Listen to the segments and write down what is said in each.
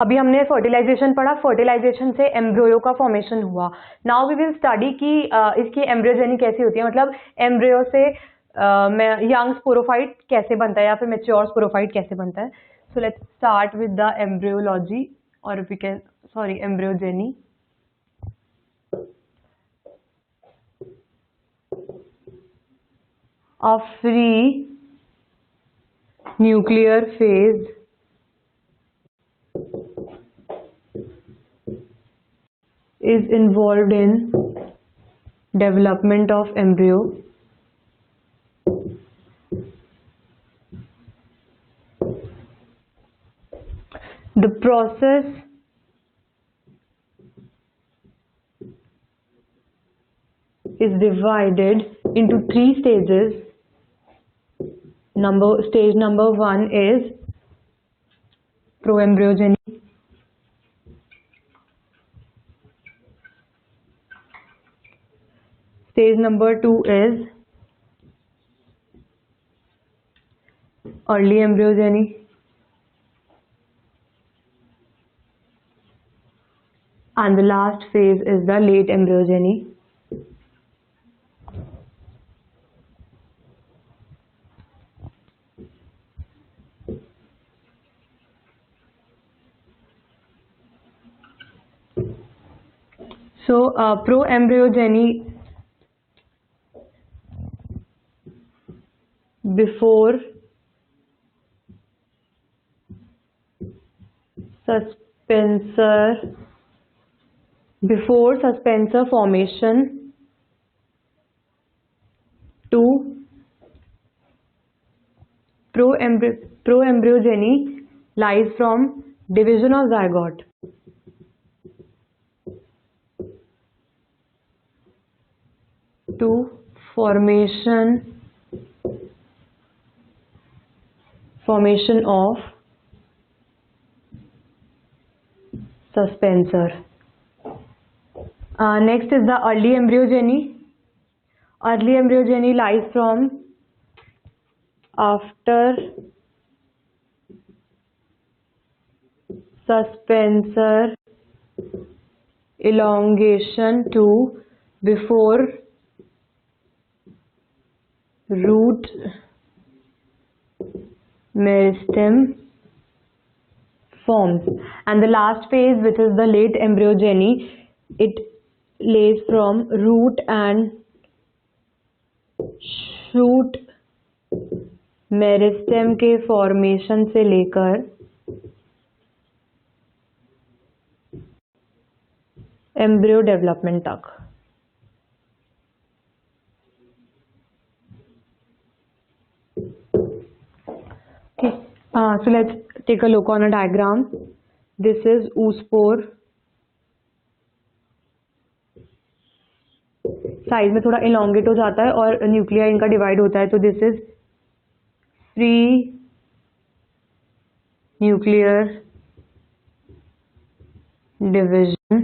अभी हमने फर्टिलाइजेशन पढ़ा, फर्टिलाइजेशन से एम्ब्रियो का फॉर्मेशन हुआ। नाउ वी विल स्टडी कि इसकी एम्ब्रियोजेनी कैसी होती है, मतलब एम्ब्रियो से यंग स्पोरोफाइट कैसे बनता है या फिर मैच्योर स्पोरोफाइट कैसे बनता है। So let's start with the embryology और we can embryogeny. A free nuclear phase is involved in development of embryo. The process is divided into 3 stages. Stage number 1 is proembryogeny. Stage number 2 is early embryogeny. And the last phase is the late embryogeny. So proembryogeny, before suspensor formation to proembryogeny lies from division of zygote to formation of suspensor. Next is the early embryogeny. Early embryogeny lies from after suspensor elongation to before root meristem forms. And the last phase, which is the late embryogeny, it lays from root and shoot meristem के formation से लेकर embryo development तक। Okay, so let's take a look on a diagram. This is oospore. Size में थोड़ा elongate हो जाता है और न्यूक्लिया इनका डिवाइड होता है, तो this is free nuclear division.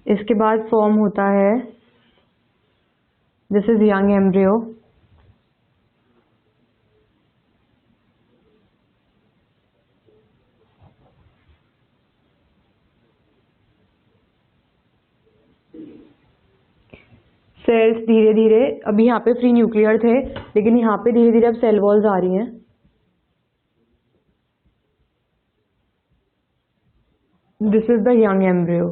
इसके बाद फॉर्म होता है, this is young embryo. Cells धीरे धीरे, अभी यहाँ पे फ्री न्यूक्लियर थे लेकिन यहाँ पे धीरे धीरे अब सेल वॉल्स आ रही हैं। This is the young embryo.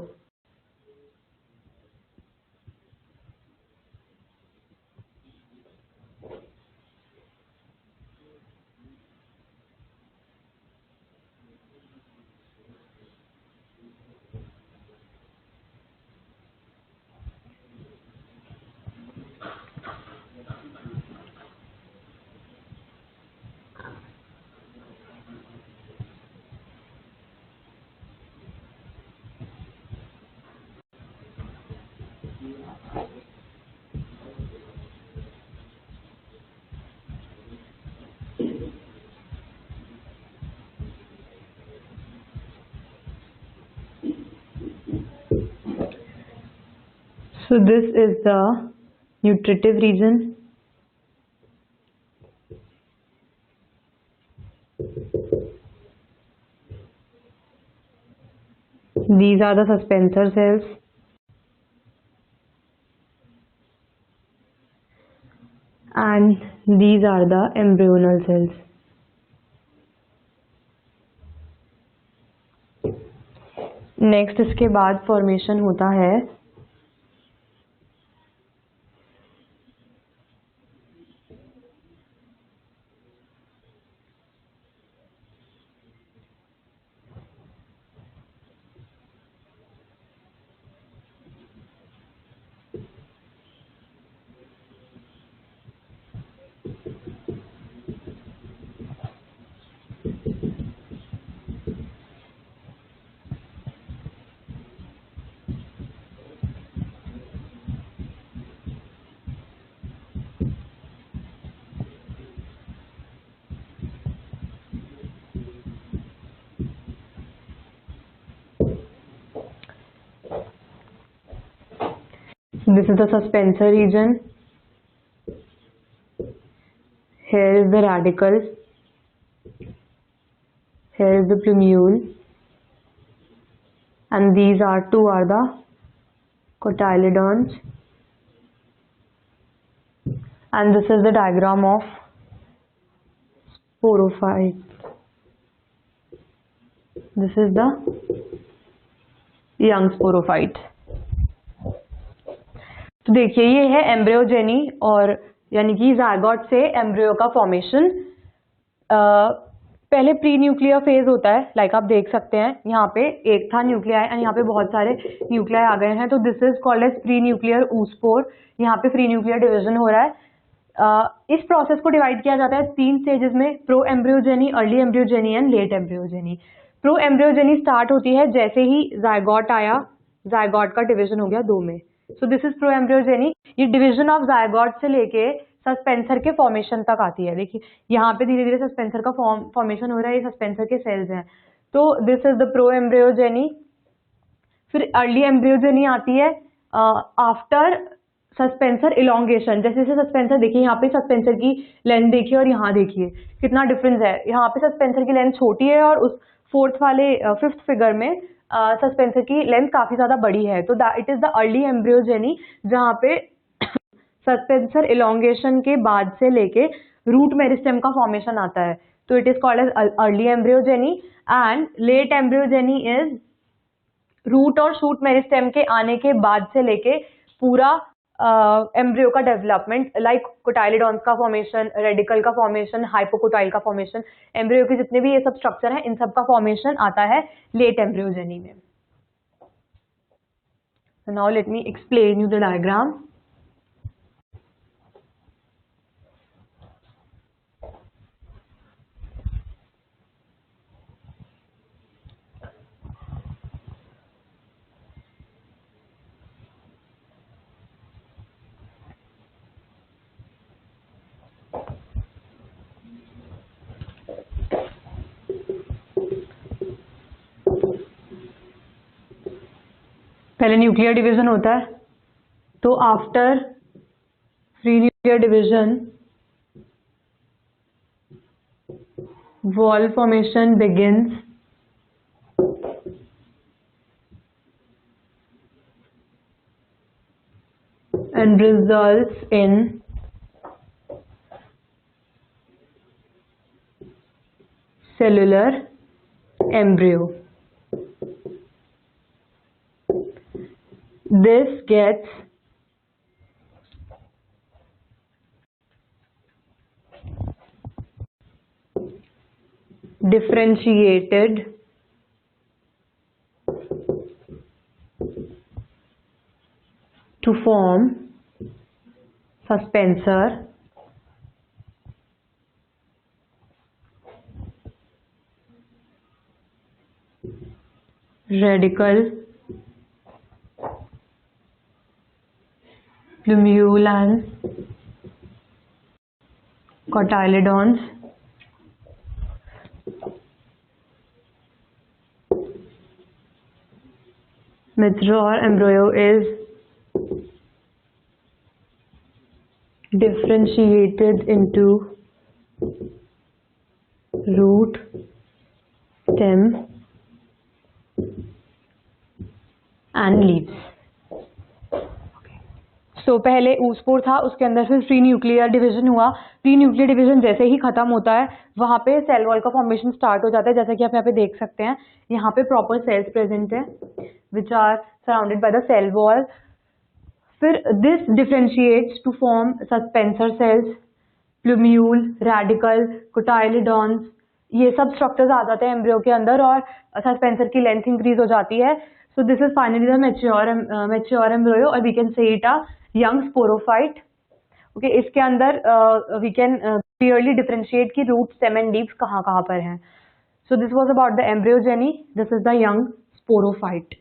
So this is the nutritive region. These are the suspensor cells. And these are the embryonal cells. Next इसके बाद फॉर्मेशन होता है This is the suspensor region. Here is the radicle. Here is the plumule. And these are the cotyledons. And this is the diagram of sporophyte. This is the young sporophyte. तो देखिए ये है embryogeny और यानी कि zygote से embryo का formation. पहले प्री न्यूक्लियर फेज होता है, लाइक आप देख सकते हैं यहाँ पे एक था न्यूक्लियाई एंड यहाँ पे बहुत सारे न्यूक्लियाई आ गए हैं, तो this is called as pre nuclear oospore। यहाँ पे प्री न्यूक्लियर डिवीजन हो रहा है। इस प्रोसेस को डिवाइड किया जाता है 3 स्टेजेस में, pro embryogeny, early embryogeny and late embryogeny. Pro embryogeny start होती है जैसे ही जायगोट आया, जायगोट का डिवीजन हो गया 2 में, सो दिस इज प्रो एम्ब्रियोजेनी। ये डिवीजन ऑफ जायगोट से लेके सस्पेंसर के फॉर्मेशन तक आती है। देखिए यहाँ पे धीरे धीरे सस्पेंसर का फॉर्मेशन हो रहा है, ये सस्पेंसर के सेल्स हैं, तो this is the pro embryogeny. फिर अर्ली एम्ब्रियोजेनी आती है आफ्टर सस्पेंसर इलोंगेशन। जैसे जैसे सस्पेंसर, देखिए यहाँ पे सस्पेंसर की लेंथ देखिए और यहाँ देखिए कितना डिफरेंस है। यहाँ पे सस्पेंसर की लेंथ छोटी है और उस फिफ्थ फिगर में सस्पेंसर की लेंथ काफी ज्यादा बड़ी है, तो it is the early embryogeny, जहाँ पे सस्पेंसर इलोंगेशन के बाद से लेके रूट मेरिस्टेम का फॉर्मेशन आता है, तो it is called as early embryogeny. And late embryogeny is root और शूट मेरिस्टेम के आने के बाद से लेके पूरा एम्ब्रियो का डेवलपमेंट, लाइक कोटाइलिडॉन्स का फॉर्मेशन, रेडिकल का फॉर्मेशन, हाइपोकोटाइल का फॉर्मेशन, एम्ब्रियो के जितने भी ये सब स्ट्रक्चर हैं इन सब का फॉर्मेशन आता है लेट एम्ब्रियोजेनी में। So now let me explain you the diagram. पहले न्यूक्लियर डिवीजन होता है, तो after free nuclear division wall formation begins and results in cellular embryo. This gets differentiated to form suspensor, radical, plumule and cotyledons. Mature embryo is differentiated into root, stem, and leaves. So पहले oospore था, उसके अंदर फिर free nuclear division हुआ। Free nuclear division जैसे ही खत्म होता है वहाँ पे सेल वॉल का फॉर्मेशन स्टार्ट हो जाता है, जैसा कि आप यहाँ पे देख सकते हैं। यहाँ पे प्रॉपर सेल्स प्रेजेंट है which are surrounded by the cell wall. फिर this differentiates to form suspensor cells, plumule, radicle, cotyledons, ये सब स्ट्रक्चर्स आ जाते हैं एम्ब्रियो के अंदर और सस्पेंसर की लेंथ इंक्रीज हो जाती है। So this is finally the mature embryo और we can say it a young sporophyte. Okay, इसके अंदर वी कैन क्लियरली डिफरेंशिएट की रूट, स्टेम एंड लीव्स कहाँ कहाँ पर हैं। So this was about the embryogeny, this is the young sporophyte.